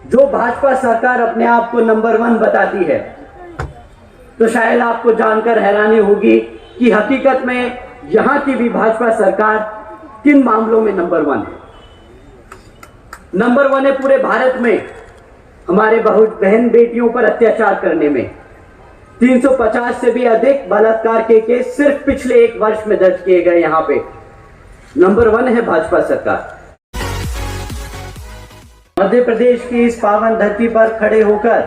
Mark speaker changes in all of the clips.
Speaker 1: जो भाजपा सरकार अपने आप को नंबर 1 बताती है, तो शायद आपको जानकर हैरानी होगी कि हकीकत में यहां की भी भाजपा सरकार किन मामलों में नंबर 1 है। नंबर 1 है पूरे भारत में हमारे बहन बेटियों पर अत्याचार करने में। 350 से भी अधिक बलात्कार के केस सिर्फ पिछले 1 वर्ष में दर्ज किए गए। यहां पे नंबर 1 है भाजपा सरकार। मध्य प्रदेश की इस पावन धरती पर खड़े होकर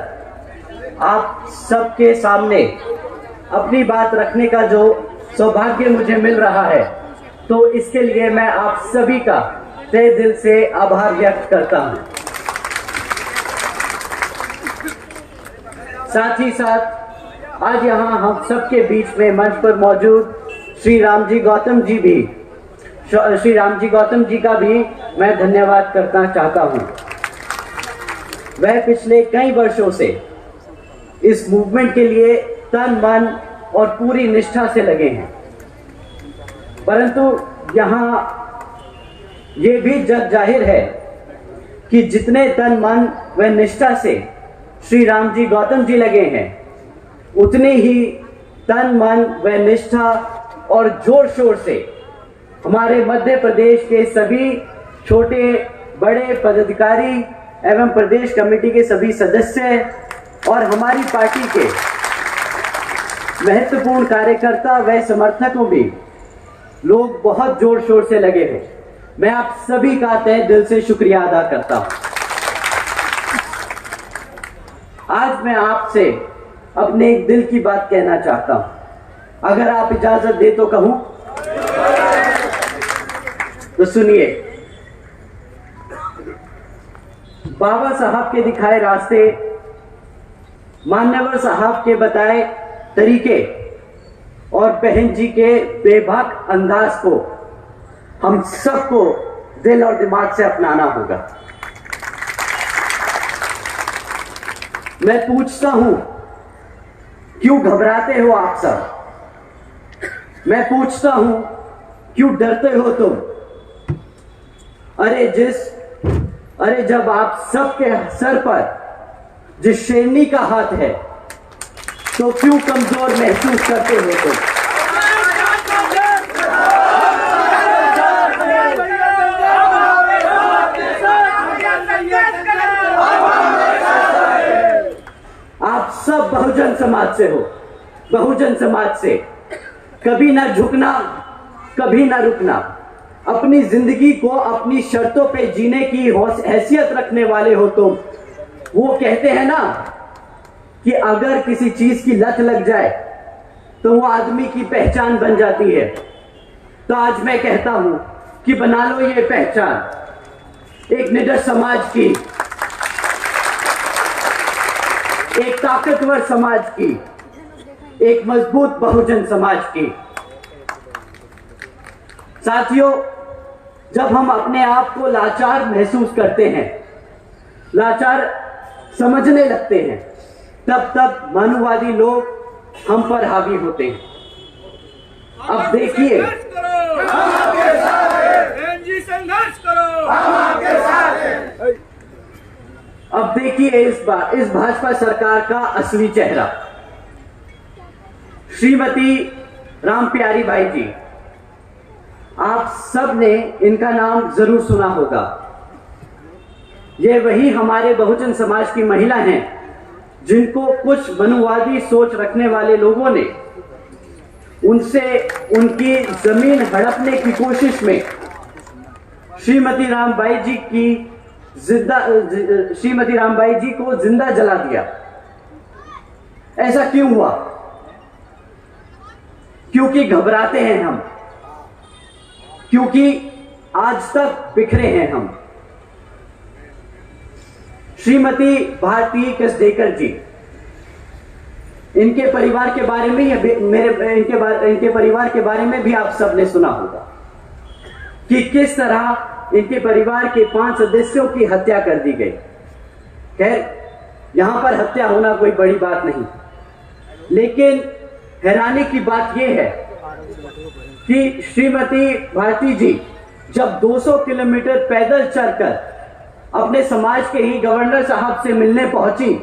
Speaker 1: आप सबके सामने अपनी बात रखने का जो सौभाग्य मुझे मिल रहा है, तो इसके लिए मैं आप सभी का तहे दिल से आभार व्यक्त करता हूं। साथ ही साथ आज यहां हम सबके बीच में मंच पर मौजूद श्री रामजी गौतम जी का भी मैं धन्यवाद करना चाहता हूं। वह पिछले कई वर्षों से इस मूवमेंट के लिए तन मन और पूरी निष्ठा से लगे हैं, परंतु यहाँ ये भी जग जाहिर है कि जितने तन मन व निष्ठा से श्री रामजी गौतम जी लगे हैं, उतनी ही तन मन व निष्ठा और जोर शोर से हमारे मध्य प्रदेश के सभी छोटे बड़े पदाधिकारी एवं प्रदेश कमेटी के सभी सदस्य और हमारी पार्टी के महत्वपूर्ण कार्यकर्ता व समर्थकों भी लोग बहुत जोर शोर से लगे हैं। मैं आप सभी का तहे दिल से शुक्रिया अदा करता हूं। आज मैं आपसे अपने एक दिल की बात कहना चाहता हूं। अगर आप इजाजत दे तो कहूं? तो सुनिए। बाबा साहब के दिखाए रास्ते, मान्यवर साहब के बताए तरीके और बहन जी के बेबाक अंदाज को हम सबको दिल और दिमाग से अपनाना होगा। मैं पूछता हूं, क्यों घबराते हो आप सब? मैं पूछता हूं, क्यों डरते हो तुम? अरे जब आप सबके सर पर जिस शेरनी का हाथ है, तो क्यों कमजोर महसूस करते हो तुम? आप सब बहुजन समाज से हो, बहुजन समाज से कभी ना झुकना, कभी ना रुकना। अपनी जिंदगी को अपनी शर्तों पे जीने की हैसियत रखने वाले हो तुम। वो कहते हैं ना कि अगर किसी चीज की लत लग जाए तो वो आदमी की पहचान बन जाती है। तो आज मैं कहता हूं कि बना लो ये पहचान एक निडर समाज की, एक ताकतवर समाज की, एक मजबूत बहुजन समाज की। साथियों, जब हम अपने आप को लाचार महसूस करते हैं, लाचार समझने लगते हैं, तब मानववादी लोग हम पर हावी होते हैं। अब देखिए, अब देखिए इस भाजपा सरकार का असली चेहरा। श्रीमती रामप्यारी बाई जी, आप सब ने इनका नाम जरूर सुना होगा। ये वही हमारे बहुजन समाज की महिला हैं जिनको कुछ मनुवादी सोच रखने वाले लोगों ने उनसे उनकी जमीन हड़पने की कोशिश में श्रीमती रामबाई जी को जिंदा जला दिया। ऐसा क्यों हुआ? क्योंकि घबराते हैं हम, क्योंकि आज तक बिखरे हैं हम। श्रीमती भारती कसडेकर जी, इनके परिवार के बारे में इनके परिवार के बारे में भी आप सबने सुना होगा कि किस तरह इनके परिवार के 5 सदस्यों की हत्या कर दी गई। खैर, यहां पर हत्या होना कोई बड़ी बात नहीं, लेकिन हैरानी की बात यह है कि श्रीमती भारती जी जब 200 किलोमीटर पैदल चलकर अपने समाज के ही गवर्नर साहब से मिलने पहुंची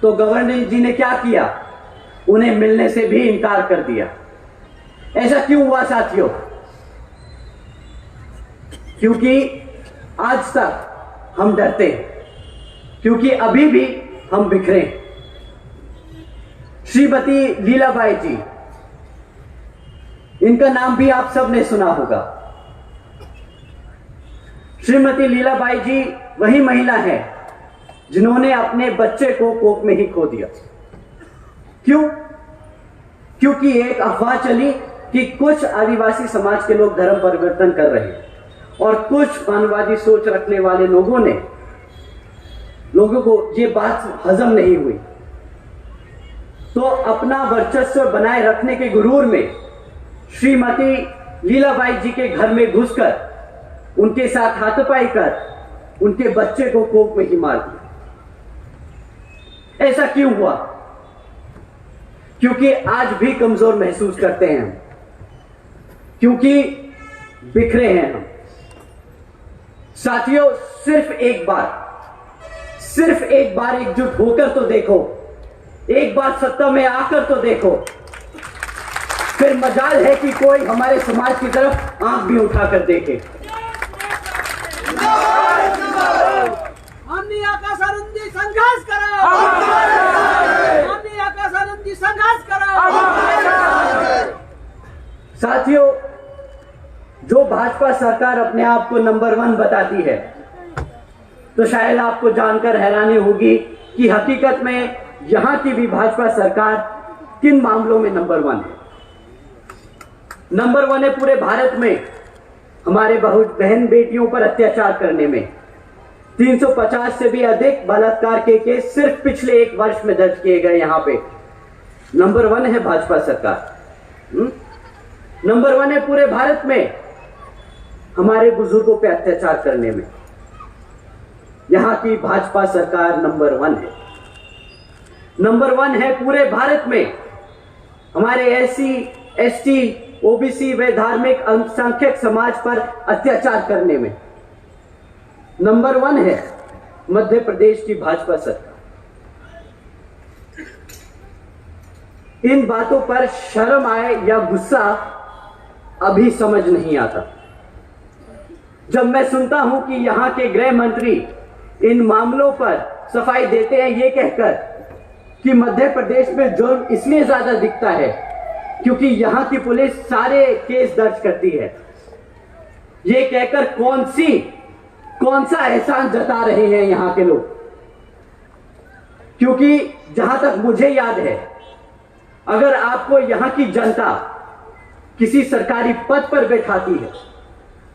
Speaker 1: तो गवर्नर जी ने क्या किया, उन्हें मिलने से भी इनकार कर दिया। ऐसा क्यों हुआ साथियों? क्योंकि आज तक हम डरते हैं, क्योंकि अभी भी हम बिखरे। श्रीमती लीलाबाई जी, इनका नाम भी आप सब ने सुना होगा। श्रीमती लीलाबाई जी वही महिला है जिन्होंने अपने बच्चे को कोख में ही खो दिया। क्यों? क्योंकि एक अफवाह चली कि कुछ आदिवासी समाज के लोग धर्म परिवर्तन कर रहे हैं और कुछ मानववादी सोच रखने वाले लोगों को ये बात हजम नहीं हुई, तो अपना वर्चस्व बनाए रखने के गुरूर में श्रीमती लीलाबाई जी के घर में घुसकर उनके साथ हाथापाई कर उनके बच्चे को कोख में ही मार दिया। ऐसा क्यों हुआ? क्योंकि आज भी कमजोर महसूस करते हैं हम, क्योंकि बिखरे हैं हम। साथियों, सिर्फ एक बार एकजुट होकर तो देखो, एक बार सत्ता में आकर तो देखो, फिर मजाल है कि कोई हमारे समाज की तरफ आंख भी उठाकर देखे।
Speaker 2: आम्ही आकाशानंदी संघर्ष करा, आम्ही आकाशानंदी संघर्ष करा।
Speaker 1: साथियों, जो भाजपा सरकार अपने आप को नंबर 1 बताती है, तो शायद आपको जानकर हैरानी होगी कि हकीकत में यहां की भी भाजपा सरकार किन मामलों में नंबर 1 है। नंबर 1 है पूरे भारत में हमारे बहन बेटियों पर अत्याचार करने में। 350 से भी अधिक बलात्कार के केस सिर्फ पिछले 1 वर्ष में दर्ज किए गए। यहां पे नंबर 1 है भाजपा सरकार। नंबर 1 है पूरे भारत में हमारे बुजुर्गों पे अत्याचार करने में। यहां की भाजपा सरकार नंबर 1 है। नंबर 1 है पूरे भारत में हमारे SC, ST, OBC व धार्मिक अल्पसंख्यक समाज पर अत्याचार करने में। नंबर 1 है मध्य प्रदेश की भाजपा सरकार। इन बातों पर शर्म आए या गुस्सा अभी समझ नहीं आता। जब मैं सुनता हूं कि यहां के गृह मंत्री इन मामलों पर सफाई देते हैं ये कहकर कि मध्य प्रदेश में जुर्म इसलिए ज्यादा दिखता है क्योंकि यहां की पुलिस सारे केस दर्ज करती है, ये कहकर कौन सा एहसान जता रहे हैं यहां के लोग। क्योंकि जहां तक मुझे याद है, अगर आपको यहां की जनता किसी सरकारी पद पर बैठाती है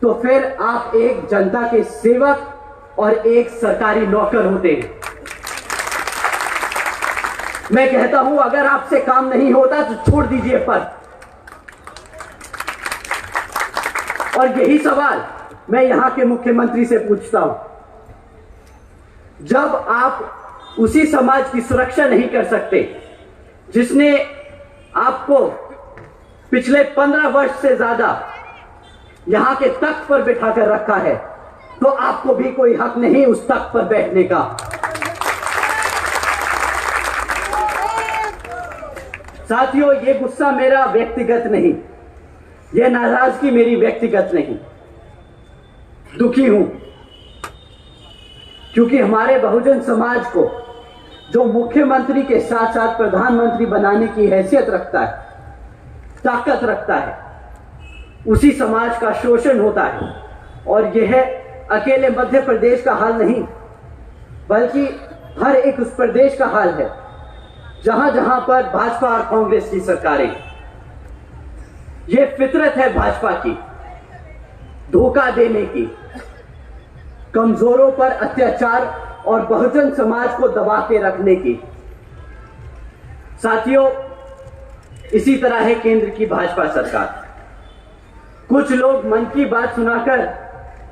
Speaker 1: तो फिर आप एक जनता के सेवक और एक सरकारी नौकर होते हैं। मैं कहता हूं, अगर आपसे काम नहीं होता तो छोड़ दीजिए पद। और यही सवाल मैं यहां के मुख्यमंत्री से पूछता हूं। जब आप उसी समाज की सुरक्षा नहीं कर सकते जिसने आपको पिछले 15 वर्ष से ज्यादा यहां के तख्त पर बिठाकर रखा है, तो आपको भी कोई हक नहीं उस तख्त पर बैठने का। साथियों, ये गुस्सा मेरा व्यक्तिगत नहीं, ये नाराजगी मेरी व्यक्तिगत नहीं। दुखी हूं क्योंकि हमारे बहुजन समाज को जो मुख्यमंत्री के साथ साथ प्रधानमंत्री बनाने की हैसियत रखता है, ताकत रखता है, उसी समाज का शोषण होता है। और यह अकेले मध्य प्रदेश का हाल नहीं, बल्कि हर एक उस प्रदेश का हाल है जहां जहां पर भाजपा और कांग्रेस की सरकारें। यह फितरत है भाजपा की, धोखा देने की, कमजोरों पर अत्याचार और बहुजन समाज को दबा के रखने की। साथियों, इसी तरह है केंद्र की भाजपा सरकार। कुछ लोग मन की बात सुनाकर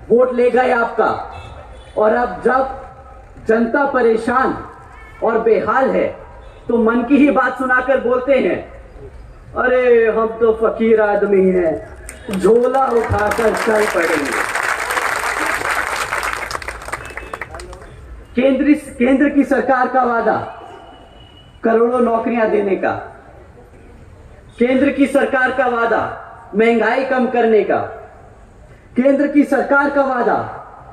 Speaker 1: वोट ले गए आपका, और अब जब जनता परेशान और बेहाल है तो मन की ही बात सुनाकर बोलते हैं, अरे हम तो फकीर आदमी हैं, झोला उठाकर चल पड़ेंगे। केंद्र की सरकार का वादा करोड़ों नौकरियां देने का, केंद्र की सरकार का वादा महंगाई कम करने का, केंद्र की सरकार का वादा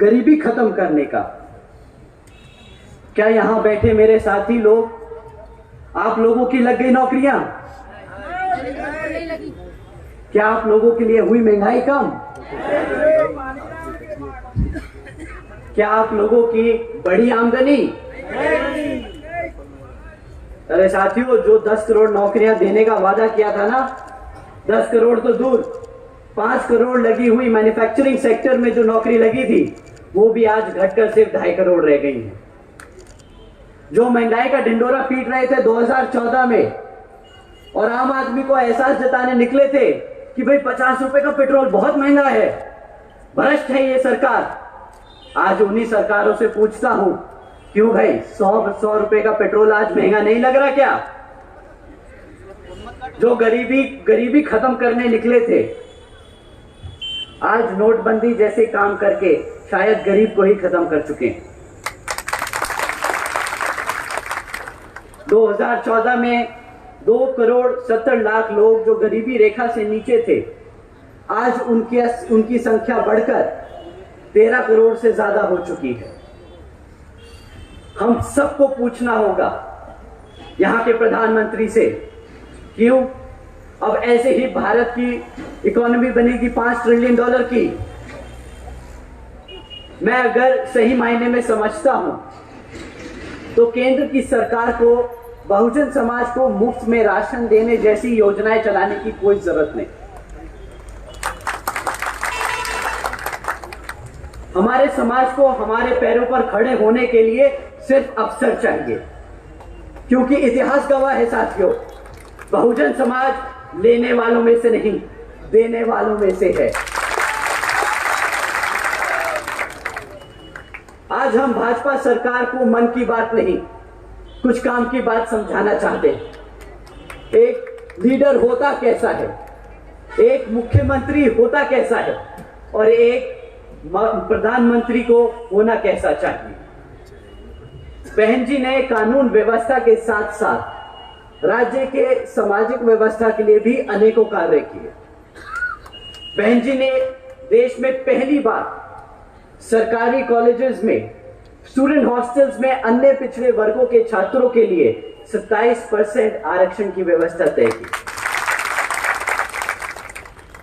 Speaker 1: गरीबी खत्म करने का। क्या यहां बैठे मेरे साथी लोग, आप लोगों की लग गई नौकरियां? क्या आप लोगों के लिए हुई महंगाई कम? क्या आप लोगों की बड़ी आमदनी? अरे साथियों, जो 10 करोड़ नौकरियां देने का वादा किया था ना, 10 करोड़ तो दूर, 5 करोड़ लगी हुई मैन्युफैक्चरिंग सेक्टर में जो नौकरी लगी थी, वो भी आज घटकर सिर्फ 2.5 करोड़ रह गई है। जो महंगाई का ढिंडोरा पीट रहे थे 2014 में और आम आदमी को एहसास जताने निकले थे कि भाई 50 रुपए का पेट्रोल बहुत महंगा है, भ्रष्ट है ये सरकार, आज उन्हीं सरकारों से पूछता हूं, क्यों भाई 100 रुपए का पेट्रोल आज महंगा नहीं लग रहा क्या? जो गरीबी खत्म करने निकले थे, आज नोटबंदी जैसे काम करके शायद गरीब को ही खत्म कर चुके हैं। 2014 में 2 करोड़ 70 लाख लोग जो गरीबी रेखा से नीचे थे, आज उनकी संख्या बढ़कर 13 करोड़ से ज्यादा हो चुकी है। हम सबको पूछना होगा यहां के प्रधानमंत्री से, क्यों अब ऐसे ही भारत की इकोनॉमी बनेगी $5 ट्रिलियन की? मैं अगर सही मायने में समझता हूं तो केंद्र की सरकार को बहुजन समाज को मुफ्त में राशन देने जैसी योजनाएं चलाने की कोई जरूरत नहीं। हमारे समाज को हमारे पैरों पर खड़े होने के लिए सिर्फ अवसर चाहिए, क्योंकि इतिहास गवाह है साथियों, बहुजन समाज लेने वालों में से नहीं, देने वालों में से है। आज हम भाजपा सरकार को मन की बात नहीं, कुछ काम की बात समझाना चाहते हैं। एक लीडर होता कैसा है, एक मुख्यमंत्री होता कैसा है, और एक प्रधानमंत्री को होना कैसा चाहिए। बहन जी ने कानून व्यवस्था के साथ साथ राज्य के सामाजिक व्यवस्था के लिए भी अनेकों कार्य किए। बहन जी ने देश में पहली बार सरकारी कॉलेजेस में, स्टूडेंट हॉस्टल्स में अन्य पिछड़े वर्गों के छात्रों के लिए 27% आरक्षण की व्यवस्था तय की।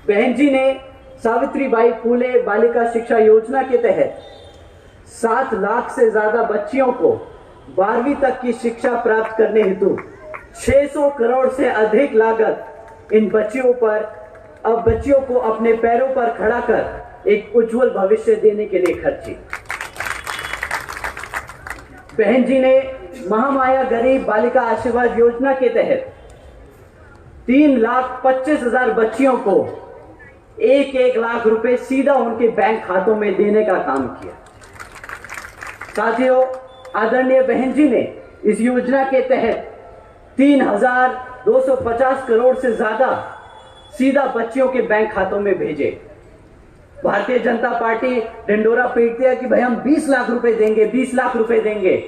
Speaker 1: बहन जी ने सावित्रीबाई फूले बालिका शिक्षा योजना के तहत 7 लाख से ज्यादा बच्चियों को 12वीं तक की शिक्षा प्राप्त करने हेतु 600 करोड़ से अधिक लागत इन बच्चियों पर, अब बच्चियों को अपने पैरों पर खड़ा कर एक उज्जवल भविष्य देने के लिए खर्ची। बहन जी ने महामाया गरीब बालिका आशीर्वाद योजना के तहत 3,25,000 बच्चियों को 1-1 लाख रुपए सीधा उनके बैंक खातों में देने का काम किया। साथियों, आदरणीय बहन जी ने इस योजना के तहत 3,250 करोड़ से ज्यादा सीधा बच्चियों के बैंक खातों में भेजे। भारतीय जनता पार्टी ढिंडोरा पीटती है कि भाई हम 20 लाख रुपए देंगे, 20 लाख रुपए देंगे,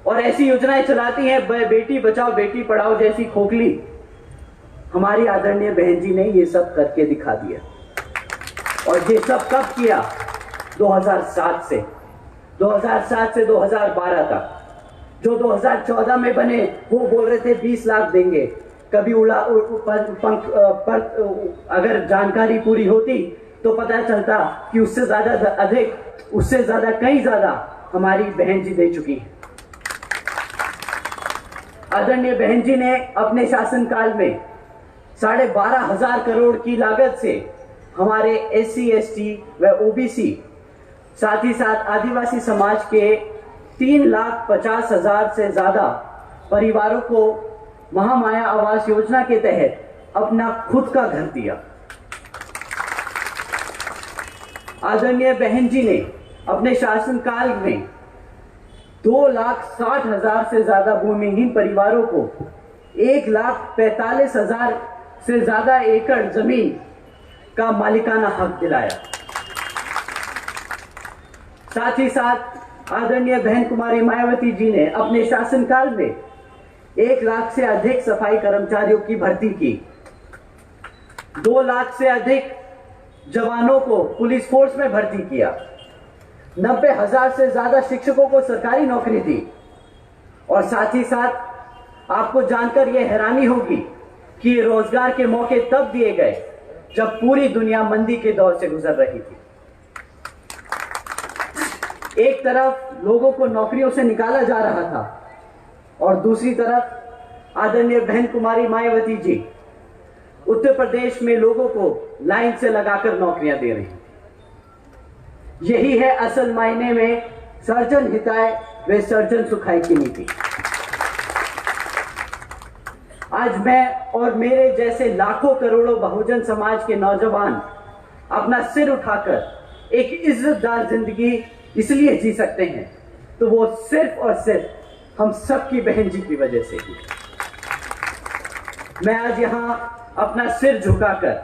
Speaker 1: और ऐसी योजनाएं चलाती है बेटी बचाओ बेटी पढ़ाओ जैसी खोखली। हमारी आदरणीय बहन जी ने ये सब करके दिखा दिया, और ये सब कब किया? 2007 से 2012 तक। जो 2014 में बने वो बोल रहे थे 20 लाख देंगे। कभी अगर जानकारी पूरी होती तो पता चलता कि उससे ज्यादा अधिक, उससे ज्यादा कई ज्यादा हमारी बहन जी दे चुकी है। आदरणीय बहन जी ने अपने शासनकाल में 12,500 करोड़ की लागत से हमारे SC, ST व OBC, साथ ही साथ आदिवासी समाज के 3,50,000 से ज्यादा परिवारों को महामाया आवास योजना के तहत अपना खुद का घर दिया। आदरणीय बहन जी ने अपने शासनकाल में 2,60,000 से ज्यादा भूमिहीन परिवारों को 1,45,000 से ज्यादा एकड़ जमीन का मालिकाना हक दिलाया। साथ ही साथ आदरणीय बहन कुमारी मायावती जी ने अपने शासनकाल में 1 लाख से अधिक सफाई कर्मचारियों की भर्ती की, 2 लाख से अधिक जवानों को पुलिस फोर्स में भर्ती किया, 90,000 से ज्यादा शिक्षकों को सरकारी नौकरी दी। और साथ ही साथ आपको जानकर यह हैरानी होगी कि ये रोजगार के मौके तब दिए गए जब पूरी दुनिया मंदी के दौर से गुजर रही थी। एक तरफ लोगों को नौकरियों से निकाला जा रहा था और दूसरी तरफ आदरणीय बहन कुमारी मायावती जी उत्तर प्रदेश में लोगों को लाइन से लगाकर नौकरियां दे रही हैं। यही है असल मायने में सर्जन हिताय व सर्जन सुखाय की नीति। आज मैं और मेरे जैसे लाखों करोड़ों बहुजन समाज के नौजवान अपना सिर उठाकर एक इज्जतदार जिंदगी इसलिए जी सकते हैं तो वो सिर्फ और सिर्फ हम सबकी बहन जी की वजह से ही। मैं आज यहां अपना सिर झुकाकर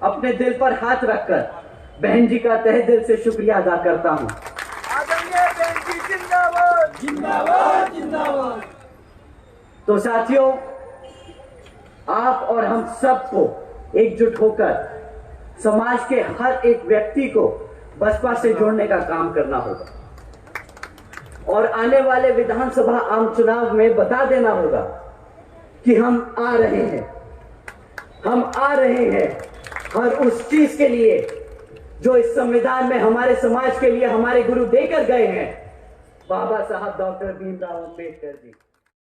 Speaker 1: अपने दिल पर हाथ रखकर बहन जी का तहे दिल से शुक्रिया अदा करता हूं।
Speaker 2: आदरणीय बहन जी जिंदाबाद जिंदाबाद जिंदाबाद।
Speaker 1: तो साथियों, आप और हम सबको एकजुट होकर समाज के हर एक व्यक्ति को बसपा से जोड़ने का काम करना होगा और आने वाले विधानसभा आम चुनाव में बता देना होगा कि हम आ रहे हैं, हम आ रहे हैं हर उस चीज के लिए जो इस संविधान में हमारे समाज के लिए हमारे गुरु देकर गए हैं, बाबा साहब डॉक्टर भीमराव अंबेडकर जी।